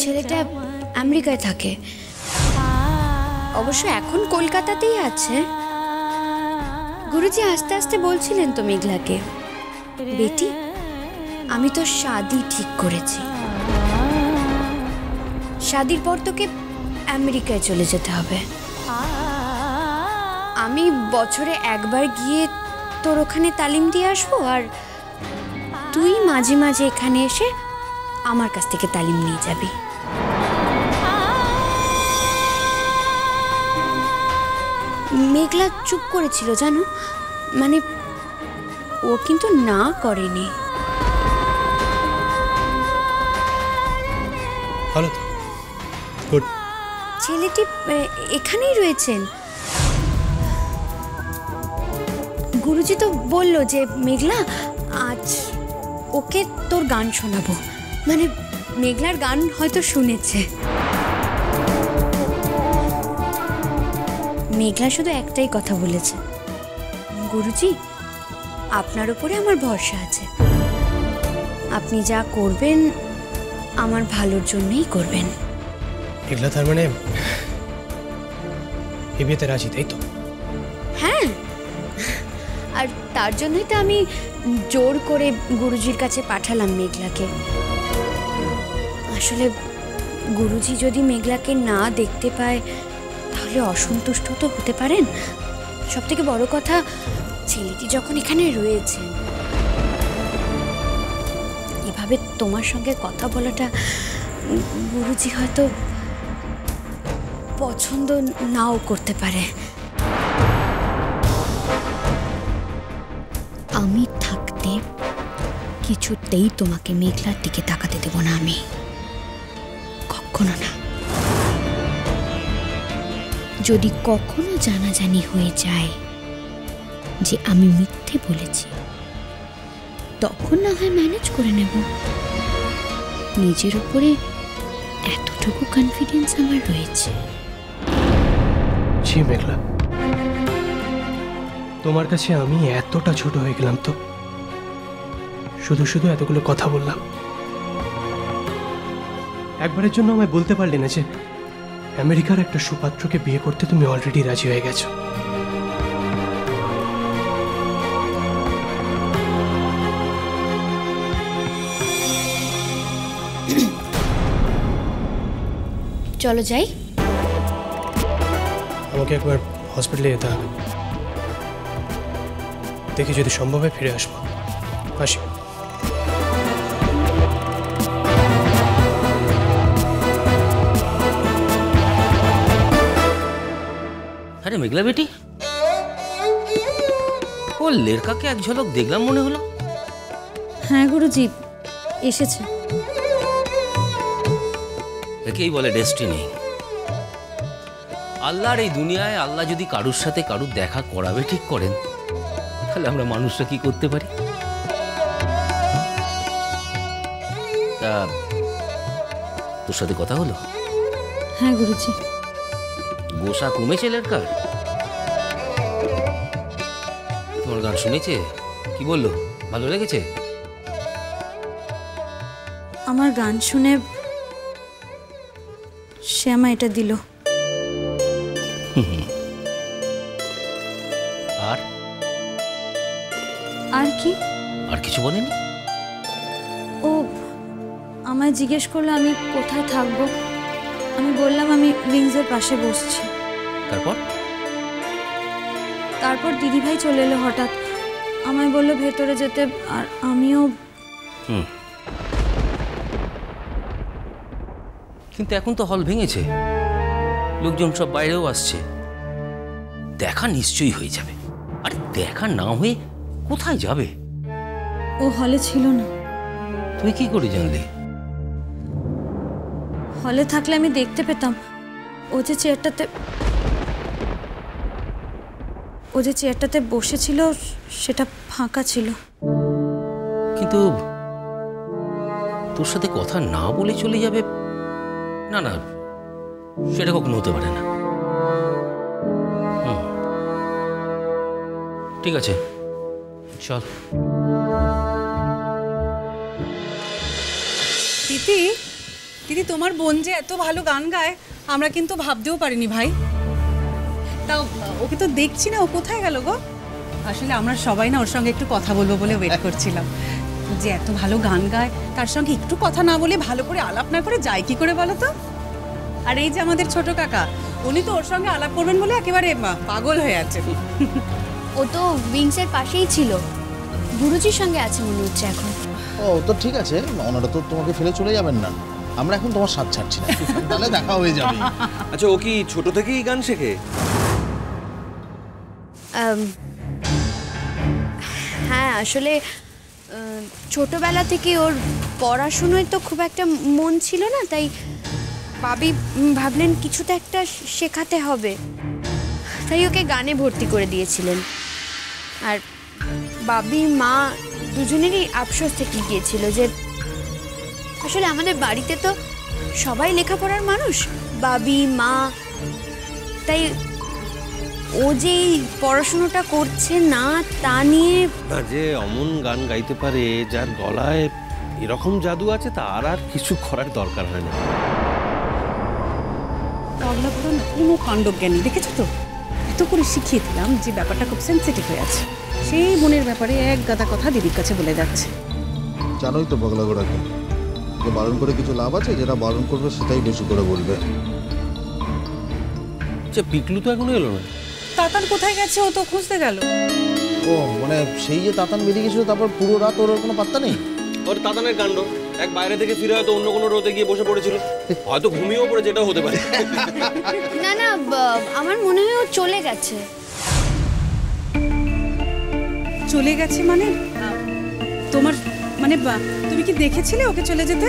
ছেলেটা আমেরিকায় থাকে, অবশ্য এখন কলকাতাতেই আছে। গুরুজি আস্তে আস্তে বলছিলেন তো মেঘলাকে, বেটি আমি তো শাদি ঠিক করেছি, শাদির পর তোকে আমেরিকায় চলে যেতে হবে। আমি বছরে একবার গিয়ে তোর ওখানে তালিম দিয়ে আসবো, আর তুই মাঝে মাঝে এখানে এসে আমার কাছ থেকে তালিম নিয়ে যাবি। মেঘলা চুপ করেছিল জানো, মানে ও কিন্তু না করেনি। ভালো তো, গুড। ছেলেটি এখানেই রয়েছেন। গুরুজি তো বলল যে মেঘলা আজ ওকে তোর গান শোনাবো, মানে মেঘলার গান হয়তো শুনেছে। মেঘলা শুধু একটাই কথা বলেছে, গুরুজি আপনার উপরে আমার ভরসা আছে, আপনি যা করবেন আমার ভালোর জন্যই করবেন। মেঘলা তার মানে এই বিয়েতে রাজি, তাই তো? হ্যাঁ, আর তার জন্যই তো আমি জোর করে গুরুজির কাছে পাঠালাম মেঘলাকে। আসলে গুরুজি যদি মেঘলাকে না দেখতে পায় তাহলে অসন্তুষ্ট তো হতে পারেন। সব থেকে বড় কথা, ছেলেটি যখন এখানে রয়েছেন, এভাবে তোমার সঙ্গে কথা বলাটা গুরুজি হয়তো পছন্দ নাও করতে পারে। আমি থাকতে কিছুতেই তোমাকে মেঘলার দিকে তাকাতে দেব না, আমি কখনো না। যদি কখনো জানাজানি হয়ে যায় যে আমি মিথ্যে বলেছি, তখন না হয় ম্যানেজ করে নেব। নিজের উপরে এতটুকু কনফিডেন্স আমার রয়েছে। জি মেঘলা, তোমার কাছে আমি এতটা ছোট হয়ে গেলাম তো? শুধু শুধু এতগুলো কথা বললাম, একবারের জন্য আমায় বলতে পারলে না যে আমেরিকার একটা সুপাত্রকে বিয়ে করতে তুমি অলরেডি রাজি হয়ে গেছো? চলো যাই। আমাকে একবার হসপিটালে যেতে হবে, দেখি যদি সম্ভব হয় ফিরে আসবো। আসি। আরে মেঘলা বেটি, ও লেরকাকে এক ঝলক দেখলাম মনে হলো। হ্যাঁ গুরুজি, এসেছে। একেই বলে ডেস্টিনি। আল্লাহর এই দুনিয়ায় আল্লাহ যদি কারুর সাথে কারুর দেখা করাবে ঠিক করেন, তাহলে আমরা মানুষরা কি করতে পারি? তা তোর সাথে কথা হলো? হ্যাঁ গুরুজি। গোসা কমেছে লেরকার? তোমার গান শুনেছে? কি বললো? ভালো লেগেছে? আমার গান শুনে সে আমায় এটা দিল। আর আর কি? আর কিছু বলেনি? ও আমায় জিজ্ঞেস করলো আমি কোথায় থাকবো। আমি বললাম আমি উইংসের পাশে বসছি। তারপর দিদিভাই চলে এলো হঠাৎ, আমায় বললো ভেতরে যেতে, আর আমিও। কিন্তু এখন তো হল ভেঙেছে, লোকজন সব বাইরেও আসছে, দেখা নিশ্চয়ই হয়ে যাবে। আরে দেখা না হয়ে কোথায় যাবে? ও হলে ছিল না। তুই কি করে জানলি? হলে থাকলে আমি দেখতে পেতাম। ও যে চেয়ারটাতে বসেছিল সেটা ফাঁকা ছিল। কিন্তু তোর সাথে কথা না বলে চলে যাবে? না না, সেটা কখনো হতে পারে না। ঠিক আছে, চল। দিদি, দিদি তোমার বোন যে এত ভালো গান গায় আমরা কিন্তু ভাবতেও পারিনি ভাই। তাও ওকে তো দেখছি না, ও কোথায় গেল গো? আসলে আমরা সবাই না ওর সঙ্গে একটু কথা বলবো বলে ওয়েট করছিলাম। যে এত ভালো গান গায় তার সঙ্গে একটু কথা না বলে, ভালো করে আলাপ না করে যায় কি করে বলো তো? আর এই যে আমাদের ছোট কাকা, উনি তো ওর সঙ্গে আলাপ করবেন বলে একেবারে পাগল হয়ে আছে। ও তো উইংসের পাশেই ছিল, গুরুজির সঙ্গে আছে মনে হচ্ছে এখন। ও তো ঠিক আছে, ওনারা তো তোমাকে ফেলে চলে যাবেন না, আমরা এখন তোমার সাথ ছাড়ছি না, তাহলে দেখা হয়ে যাবে। আচ্ছা, ও কি ছোট থেকেই গান শেখে? হ্যাঁ, আসলে ছোটবেলা থেকে ওর পড়াশুনোয় তো খুব একটা মন ছিল না, তাই বাবি ভাবলেন কিছু তো একটা শেখাতে হবে, তাই ওকে গানে ভর্তি করে দিয়েছিলেন। আর বাবি মা দুজনেরই আফসোস থেকে গিয়েছিল যে আসলে আমাদের বাড়িতে তো সবাই লেখাপড়ার মানুষ, বাবি মা, তাই ও যে পড়াশুনোটা করছে না তা নিয়ে। না, যে অমন গান গাইতে পারে, যার গলায় এরকম জাদু আছে, তার আর কিছু করার দরকার হয় না। পাগলা পুরো না কোনো কাণ্ডজ্ঞানী, দেখেছো তো? এত করে শিখিয়ে দিলাম যে ব্যাপারটা খুব সেন্সিটিভ হয়ে আছে, সেই বোনের ব্যাপারে এক গাদা কথা দিদির কাছে বলে যাচ্ছে। জানোই তো পাগলা গোড়াকে, যে বারণ করে কিছু লাভ আছে, যেটা বারণ করবে সেটাই বেশি করে বলবে। আচ্ছা, পিকলু তো এখনো এলো না। তাতান কোথায় গেছে? ও তো খুঁজতে গেল। ও মানে সেই যে তাতান বেরিয়ে গেছিল, তারপর পুরো রাত ওর কোনো পাত্তা নেই। ওর তাতানের কাণ্ড, এক বাইরে থেকে ফিরে হয়তো অন্য কোনো রোদে গিয়ে বসে পড়েছিল, হয়তো ঘুমিয়েও পড়ে, যেটাও হতে পারে। না না, আমার মনে হয় ও চলে গেছে। চলে গেছে মানে? তোমার মানে তুমি কি দেখেছিলে ওকে চলে যেতে?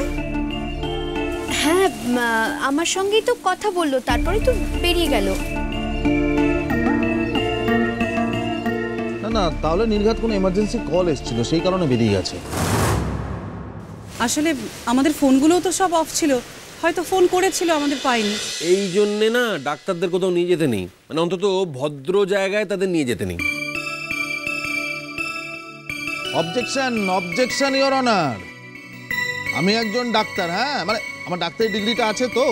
হ্যাঁ, আমার সঙ্গেই তো কথা বললো, তারপরে তো বেরিয়ে গেল। না না, তাহলে নির্ঘাত কোনো এমার্জেন্সি কল এসেছিল, সেই কারণে বেরিয়ে গেছে। আসলে আমাদের ফোনগুলোও তো সব অফ ছিল, হয়তো ফোন করেছিল, আমাদের পাইনি। এই জন্যে না ডাক্তারদের কোথাও নিয়ে যেতে নেই, মানে অন্তত ভদ্র জায়গায় তাদের নিয়ে যেতে নেই। Objection, objection your honour. আমি একজন ডাক্তার, হ্যাঁ, মানে আমার ডাক্তারি ডিগ্রিটা আছে তো,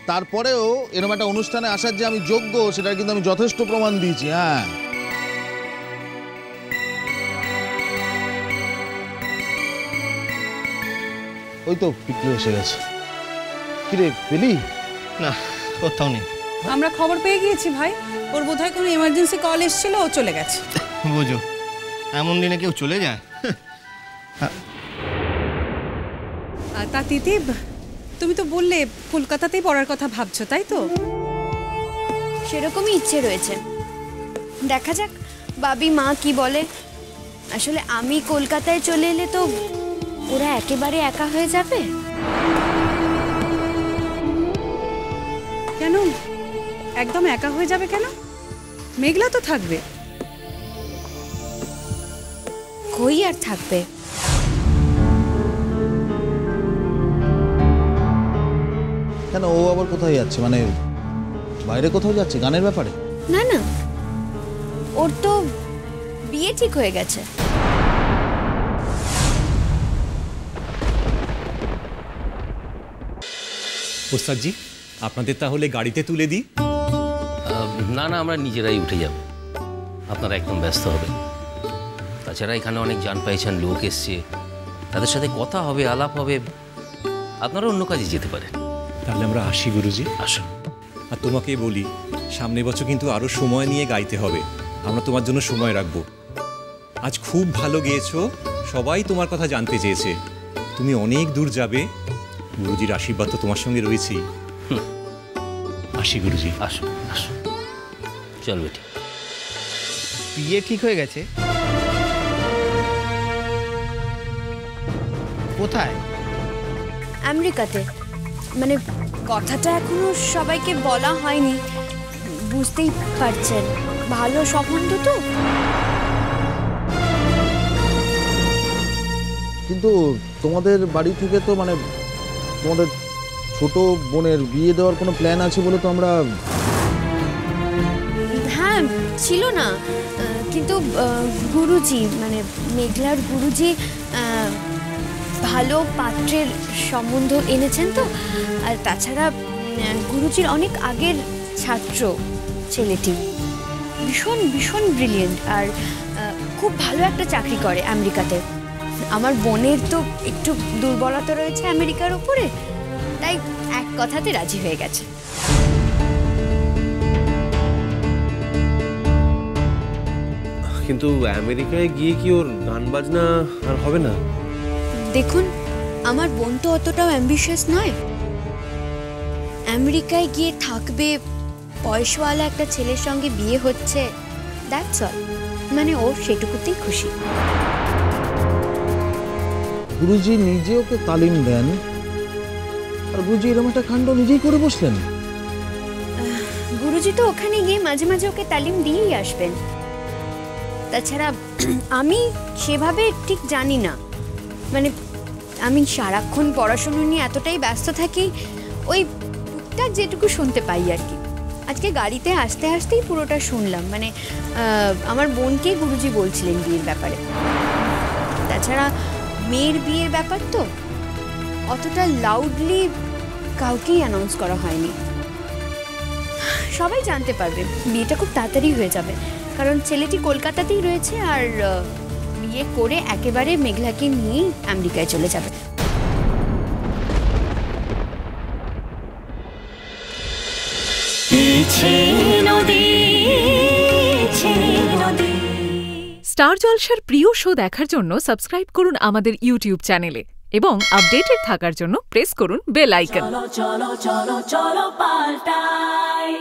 তারপরেও এরকম একটা অনুষ্ঠানে আসার যে আমি যোগ্য, সেটা কিন্তু আমি যথেষ্ট প্রমাণ দিয়েছি। হ্যাঁ, ওই তো পিকলু এসে গেছে। কিরে পেলি? না, কোথাও নেই। আমরা খবর পেয়ে গিয়েছি ভাই, ওর বোধহয় কোনো এমার্জেন্সি কল এসেছিল, ও চলে গেছে। বুঝো, এমন দিনে কেউ চলে যায়? তা তিথি, তুমি তো বললে কলকাতাতেই পড়ার কথা ভাবছো, তাই তো? সেরকমই ইচ্ছে রয়েছে, দেখা যাক বাবি মা কি বলে। আসলে আমি কলকাতায় চলে এলে তো ওরা একেবারে একা হয়ে যাবে। কেন একদম একা হয়ে যাবে কেন? মেঘলা তো থাকবে। কই আর থাকবে? কেন, ও আবার কোথায় যাচ্ছে? মানে বাইরে কোথাও যাচ্ছে গানের ব্যাপারে? না না, ওর তো বিয়ে ঠিক হয়ে গেছে। ওস্তাদজি, আপনাদের তাহলে গাড়িতে তুলে দিই? না না, আমরা নিজেরাই উঠে যাব, আপনারা একদম ব্যস্ত হবেন। তাছাড়া এখানে অনেক জান পাইছেন লোক এসছে, তাদের সাথে কথা হবে, আলাপ হবে, আপনারা অন্য কাজে যেতে পারেন। তাহলে আমরা আসি গুরুজি। আসুন। আর তোমাকে বলি, সামনের বছর কিন্তু আরো সময় নিয়ে গাইতে হবে, আমরা তোমার জন্য সময় রাখবো। আজ খুব ভালো গেয়েছো, সবাই তোমার কথা জানতে চেয়েছে, তুমি অনেক দূর যাবে, গুরুজির আশীর্বাদ তো তোমার সঙ্গে রয়েছেই। আসি গুরুজি। আসুন আসুন, চল বেটি। বিয়ে ঠিক হয়ে গেছে? কোথায়? আমেরিকাতে। মানে কথাটা এখনো সবাইকে বলা হয়নি, বুঝতেই পারছেন, ভালো সম্বন্ধ তো। কিন্তু তোমাদের বাড়ি থেকে তো মানে তোমাদের ছোট বোনের বিয়ে দেওয়ার কোনো প্ল্যান আছে বলে তো আমরা। হ্যাঁ ছিল না, কিন্তু গুরুজি মানে মেঘলার গুরুজি ভালো পাত্রের সম্বন্ধ এনেছেন তো। আর তাছাড়া গুরুজির অনেক আগের ছাত্র ছেলেটি, ভীষণ ভীষণ ব্রিলিয়েন্ট, আর খুব ভালো একটা চাকরি করে আমেরিকাতে। আমার বোনের তো একটু দুর্বলতা রয়েছে আমেরিকার উপরে, তাই এক কথাতে রাজি হয়ে গেছে। কিন্তু আমেরিকায় গিয়ে কি ওর গান বাজনা আর হবে না? দেখুন, আমার বোন তো অতটাও অ্যাম্বিশিয়াস নয়। আমেরিকায় গিয়ে থাকবে, পয়সাওয়ালা একটা ছেলের সঙ্গে বিয়ে হচ্ছে, দ্যাটস অল। মানে ও সেটুকুতেই খুশি। গুরুজি নিজে ওকে তালিম দেন, আর গুরুজি এরকম একটা কাণ্ড নিজেই করে বসলেন। গুরুজি তো ওখানে গিয়ে মাঝে মাঝে ওকে তালিম দিয়েই আসবেন। তাছাড়া আমি সেভাবে ঠিক জানি না, মানে আমি সারাক্ষণ পড়াশুনো নিয়ে এতটাই ব্যস্ত থাকি, ওই টুকটাক যেটুকু শুনতে পাই আর কি। আজকে গাড়িতে আসতে আসতেই পুরোটা শুনলাম, মানে আমার বোনকে গুরুজি বলছিলেন বিয়ের ব্যাপারে। তাছাড়া মেয়ের বিয়ের ব্যাপার তো অতটা লাউডলি কাউকেই অ্যানাউন্স করা হয়নি। সবাই জানতে পারবে, বিয়েটা খুব তাড়াতাড়ি হয়ে যাবে, কারণ ছেলেটি কলকাতাতেই রয়েছে, আর বিয়ে করে একেবারে মেঘলাকে নিয়েই আমেরিকায় চলে যাবে। স্টার জলসার প্রিয় শো দেখার জন্য সাবস্ক্রাইব করুন আমাদের ইউটিউব চ্যানেলে এবং আপডেটেড থাকার জন্য প্রেস করুন বেল আইকন। চলো চলো চলো চলো পাল্টাই।